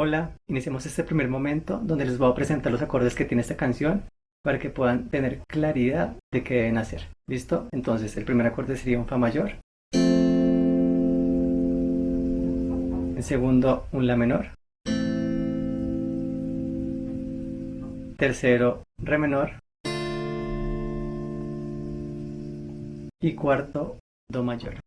Hola, iniciamos este primer momento donde les voy a presentar los acordes que tiene esta canción para que puedan tener claridad de qué deben hacer. ¿Listo? Entonces el primer acorde sería un Fa mayor, el segundo un La menor, tercero Re menor y cuarto Do mayor.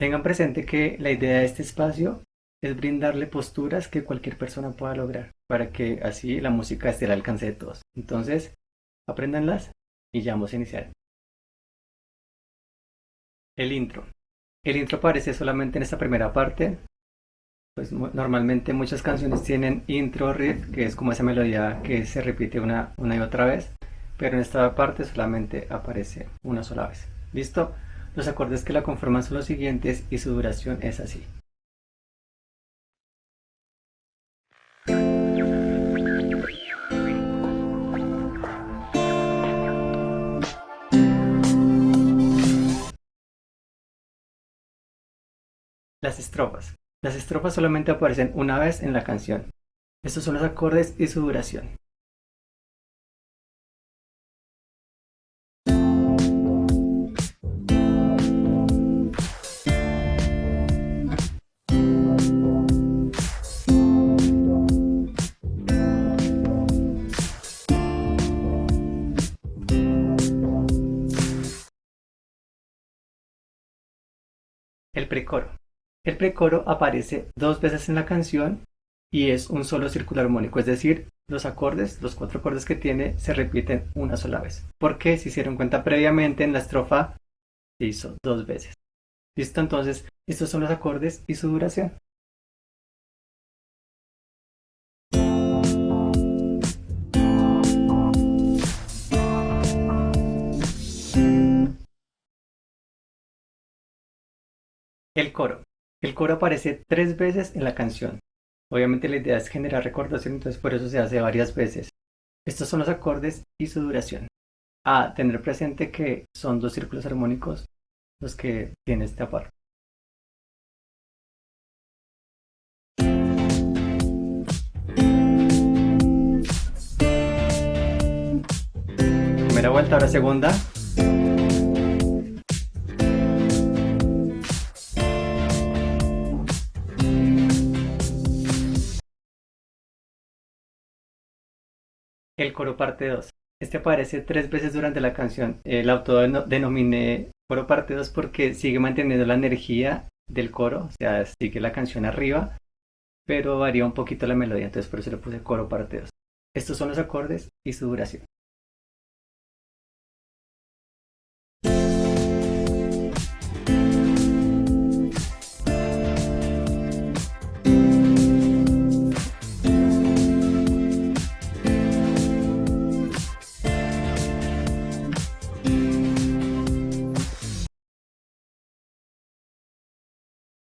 Tengan presente que la idea de este espacio es brindarle posturas que cualquier persona pueda lograr para que así la música esté al alcance de todos. Entonces, apréndanlas y ya vamos a iniciar. El intro. El intro aparece solamente en esta primera parte. Pues normalmente muchas canciones tienen intro riff, que es como esa melodía que se repite una y otra vez, pero en esta parte solamente aparece una sola vez. ¿Listo? Los acordes que la conforman son los siguientes y su duración es así. Las estrofas. Las estrofas solamente aparecen una vez en la canción. Estos son los acordes y su duración. El precoro. El precoro aparece dos veces en la canción y es un solo círculo armónico, es decir, los acordes, los cuatro acordes que tiene, se repiten una sola vez. Porque si se dieron cuenta previamente en la estrofa se hizo dos veces. ¿Listo? Entonces, estos son los acordes y su duración. El coro. El coro aparece tres veces en la canción. Obviamente la idea es generar recordación, entonces por eso se hace varias veces. Estos son los acordes y su duración. A tener presente que son dos círculos armónicos los que tiene esta parte. Primera vuelta, ahora segunda. El coro parte 2. Este aparece tres veces durante la canción. El autor denominé coro parte 2 porque sigue manteniendo la energía del coro, o sea, sigue la canción arriba, pero varía un poquito la melodía, entonces por eso le puse coro parte 2. Estos son los acordes y su duración.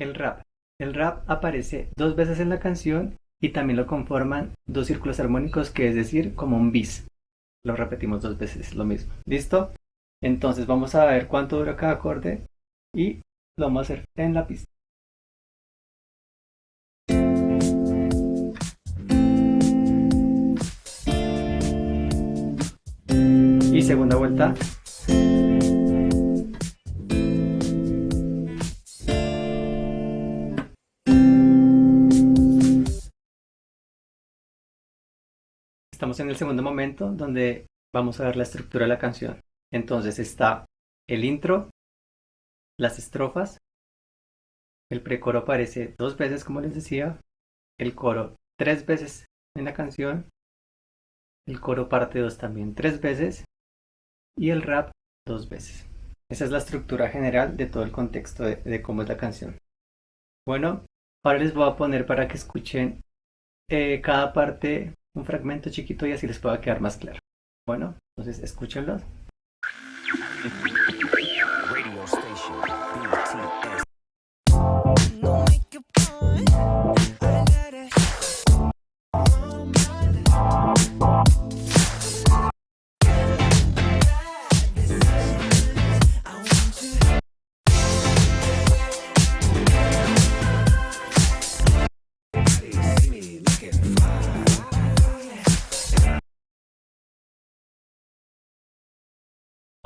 El rap. El rap aparece dos veces en la canción y también lo conforman dos círculos armónicos, que es decir, como un bis. Lo repetimos dos veces, lo mismo. ¿Listo? Entonces vamos a ver cuánto dura cada acorde y lo vamos a hacer en la pista. Y segunda vuelta. Estamos en el segundo momento donde vamos a ver la estructura de la canción. Entonces está el intro, las estrofas, el precoro aparece dos veces como les decía, el coro tres veces en la canción, el coro parte 2 también tres veces y el rap dos veces. Esa es la estructura general de todo el contexto de cómo es la canción. Bueno, ahora les voy a poner para que escuchen cada parte un fragmento chiquito y así les pueda quedar más claro. Bueno, entonces escúchenlos. Radio Station BTS. No make a point. I let it.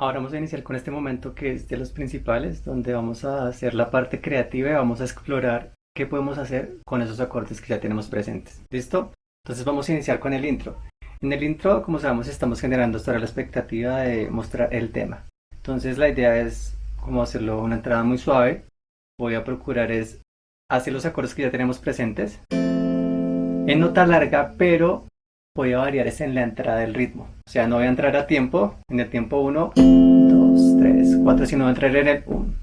Ahora vamos a iniciar con este momento que es de los principales, donde vamos a hacer la parte creativa y vamos a explorar qué podemos hacer con esos acordes que ya tenemos presentes. ¿Listo? Entonces vamos a iniciar con el intro. En el intro, como sabemos, estamos generando hasta ahora la expectativa de mostrar el tema. Entonces la idea es como hacerlo una entrada muy suave. Voy a procurar es hacer los acordes que ya tenemos presentes en nota larga, pero voy a variar es en la entrada del ritmo. O sea, no voy a entrar a tiempo, en el tiempo 1, 2, 3, 4, sino voy a entrar en el 1,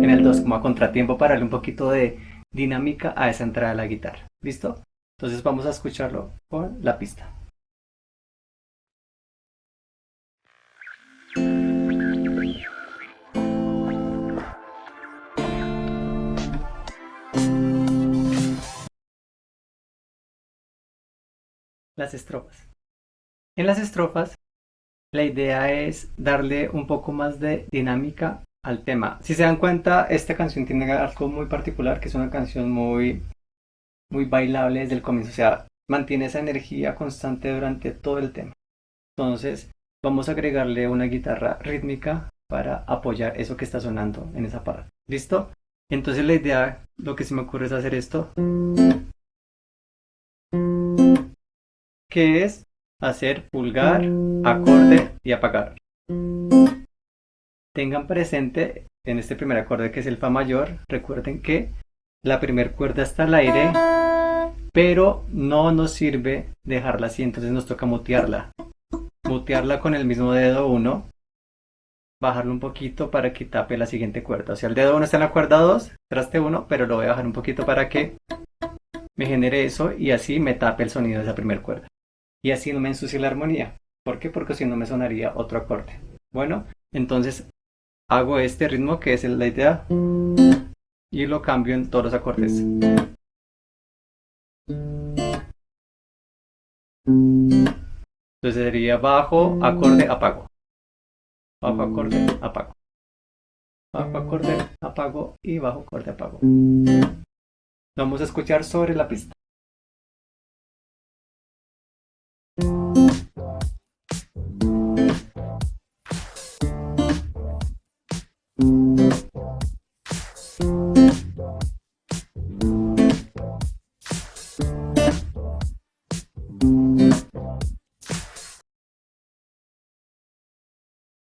en el 2, como a contratiempo para darle un poquito de dinámica a esa entrada de la guitarra. ¿Listo? Entonces vamos a escucharlo con la pista. Las estrofas. En las estrofas, la idea es darle un poco más de dinámica al tema. Si se dan cuenta, esta canción tiene algo muy particular, que es una canción muy bailable desde el comienzo. O sea, mantiene esa energía constante durante todo el tema. Entonces, vamos a agregarle una guitarra rítmica para apoyar eso que está sonando en esa parte. ¿Listo? Entonces la idea, lo que se me ocurre es hacer esto, que es hacer pulgar, acorde y apagar. Tengan presente en este primer acorde que es el fa mayor, recuerden que la primera cuerda está al aire, pero no nos sirve dejarla así, entonces nos toca mutearla. Mutearla con el mismo dedo 1, bajarlo un poquito para que tape la siguiente cuerda. O sea, el dedo 1 está en la cuerda 2, traste 1, pero lo voy a bajar un poquito para que me genere eso y así me tape el sonido de esa primera cuerda. Y así no me ensucie la armonía. ¿Por qué? Porque si no me sonaría otro acorde. Bueno, entonces hago este ritmo que es la idea y lo cambio en todos los acordes. Entonces sería bajo, acorde, apago. Bajo, acorde, apago. Bajo, acorde, apago y bajo, acorde, apago. Lo vamos a escuchar sobre la pista.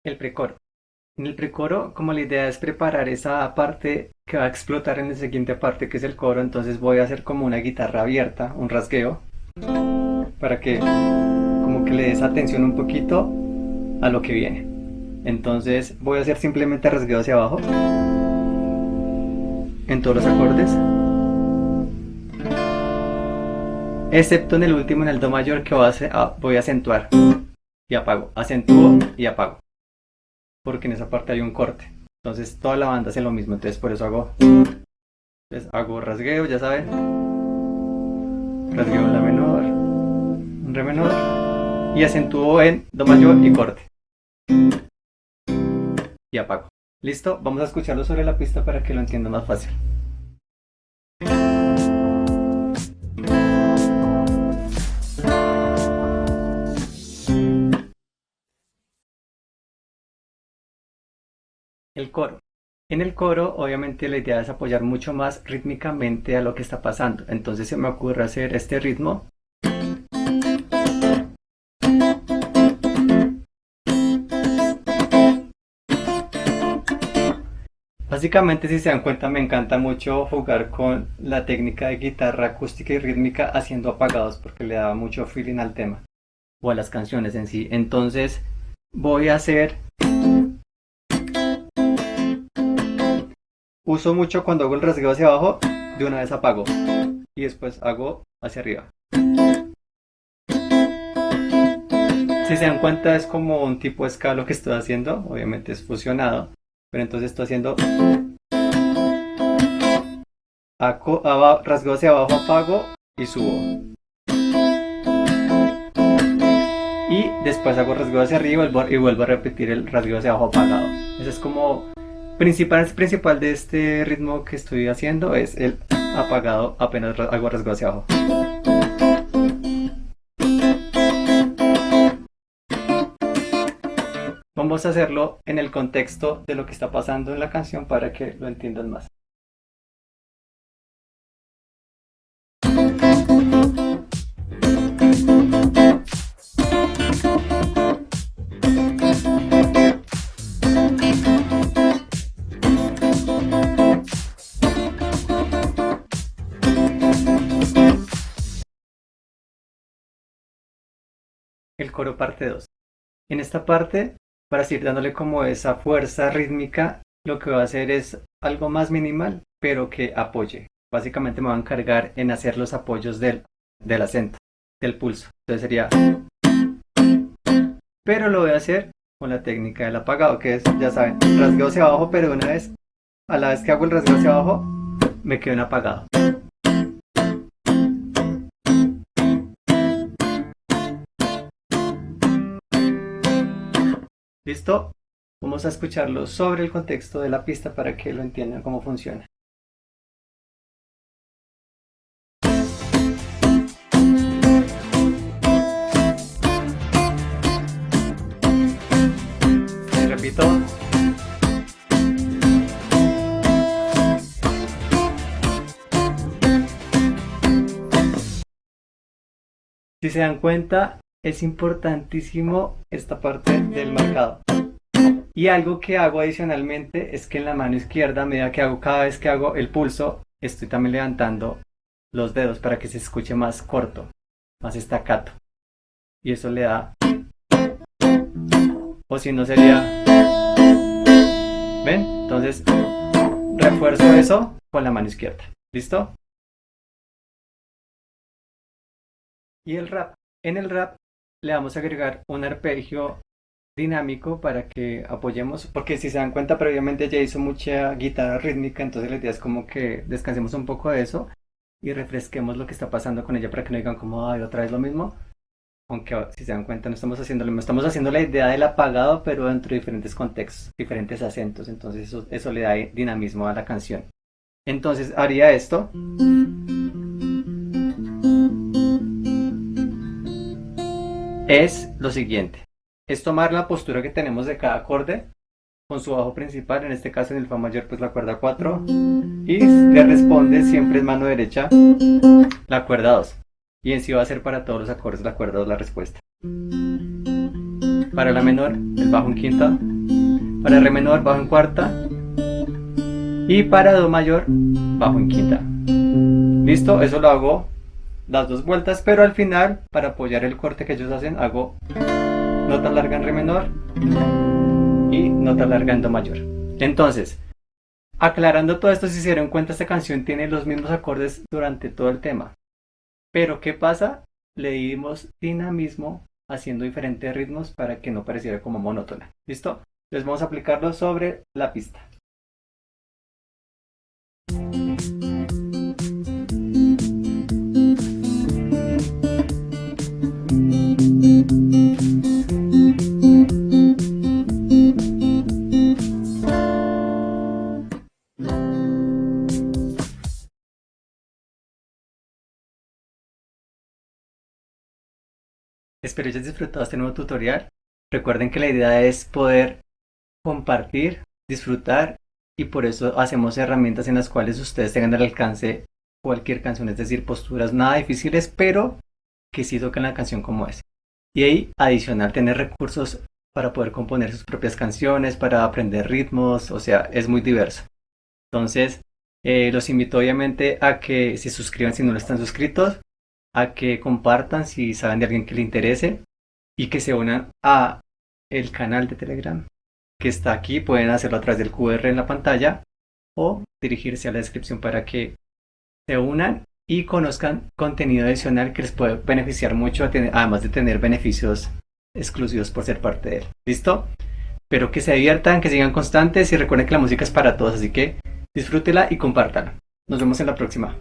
El precoro. En el precoro, como la idea es preparar esa parte que va a explotar en la siguiente parte, que es el coro, entonces voy a hacer como una guitarra abierta, un rasgueo, para que como que le des atención un poquito a lo que viene. Entonces voy a hacer simplemente rasgueo hacia abajo en todos los acordes, excepto en el último, en el do mayor, que voy a acentuar y apago, acentúo y apago, porque en esa parte hay un corte. Entonces toda la banda hace lo mismo, entonces por eso hago rasgueo, ya saben, rasgueo en la menor, en re menor y acentúo en do mayor y corte y apago. ¿Listo? Vamos a escucharlo sobre la pista para que lo entiendan más fácil. El coro. En el coro, obviamente, la idea es apoyar mucho más rítmicamente a lo que está pasando. Entonces se me ocurre hacer este ritmo. Básicamente, si se dan cuenta, me encanta mucho jugar con la técnica de guitarra acústica y rítmica haciendo apagados porque le da mucho feeling al tema o a las canciones en sí. Entonces voy a hacer... Uso mucho cuando hago el rasgueo hacia abajo, de una vez apago y después hago hacia arriba. Si se dan cuenta, es como un tipo de escala que estoy haciendo, obviamente es fusionado, pero entonces estoy haciendo rasgueo hacia abajo, apago y subo. Y después hago rasgueo hacia arriba y vuelvo a repetir el rasgueo hacia abajo apagado. Eso es como principal de este ritmo que estoy haciendo, es el apagado apenas hago rasgueo hacia abajo. vamos a hacerlo en el contexto de lo que está pasando en la canción para que lo entiendan más. El coro parte 2. En esta parte, para seguir dándole como esa fuerza rítmica, lo que voy a hacer es algo más minimal, pero que apoye. Básicamente me voy a encargar en hacer los apoyos del acento, del pulso. Entonces sería... Pero lo voy a hacer con la técnica del apagado, que es, ya saben, rasgueo hacia abajo, pero una vez, a la vez que hago el rasgueo hacia abajo, me quedo en apagado. ¿Listo? Vamos a escucharlo sobre el contexto de la pista para que lo entiendan cómo funciona. Repito. Si se dan cuenta, es importantísimo esta parte del marcado. Y algo que hago adicionalmente es que en la mano izquierda, a medida que hago cada vez que hago el pulso, estoy también levantando los dedos para que se escuche más corto, más staccato. Y eso le da... O si no sería... ¿Ven? Entonces refuerzo eso con la mano izquierda. ¿Listo? Y el rap. En el rap le vamos a agregar un arpegio dinámico para que apoyemos, porque si se dan cuenta previamente ya hizo mucha guitarra rítmica, entonces la idea es como que descansemos un poco de eso y refresquemos lo que está pasando con ella para que no digan como, ay, otra vez lo mismo. Aunque si se dan cuenta no estamos haciendo lo mismo, estamos haciendo la idea del apagado pero dentro de diferentes contextos, diferentes acentos, entonces eso le da dinamismo a la canción. Entonces haría esto. Es lo siguiente, es tomar la postura que tenemos de cada acorde con su bajo principal, en este caso en el fa mayor pues la cuerda 4, y le responde siempre en mano derecha la cuerda 2, y en sí va a ser para todos los acordes la cuerda 2 la respuesta. Para la menor, el bajo en quinta, para re menor, bajo en cuarta, y para do mayor, bajo en quinta. ¿Listo? Eso lo hago las dos vueltas, pero al final, para apoyar el corte que ellos hacen, hago nota larga en re menor y nota larga en do mayor. Entonces, aclarando todo esto, si se dieron cuenta, esta canción tiene los mismos acordes durante todo el tema. Pero ¿qué pasa? Le dimos dinamismo haciendo diferentes ritmos para que no pareciera como monótona. ¿Listo? Entonces vamos a aplicarlo sobre la pista. Espero hayas disfrutado este nuevo tutorial. Recuerden que la idea es poder compartir, disfrutar, y por eso hacemos herramientas en las cuales ustedes tengan al alcance cualquier canción, es decir, posturas nada difíciles, pero que sí toquen la canción como es. Y ahí, adicional, tener recursos para poder componer sus propias canciones, para aprender ritmos, o sea, es muy diverso. Entonces, los invito obviamente a que se suscriban si no lo están suscritos, a que compartan si saben de alguien que le interese y que se unan a el canal de Telegram que está aquí. Pueden hacerlo a través del QR en la pantalla o dirigirse a la descripción para que se unan y conozcan contenido adicional que les puede beneficiar mucho, además de tener beneficios exclusivos por ser parte de él. ¿Listo? Espero que se diviertan, que sigan constantes y recuerden que la música es para todos, así que disfrútela y compártala. Nos vemos en la próxima.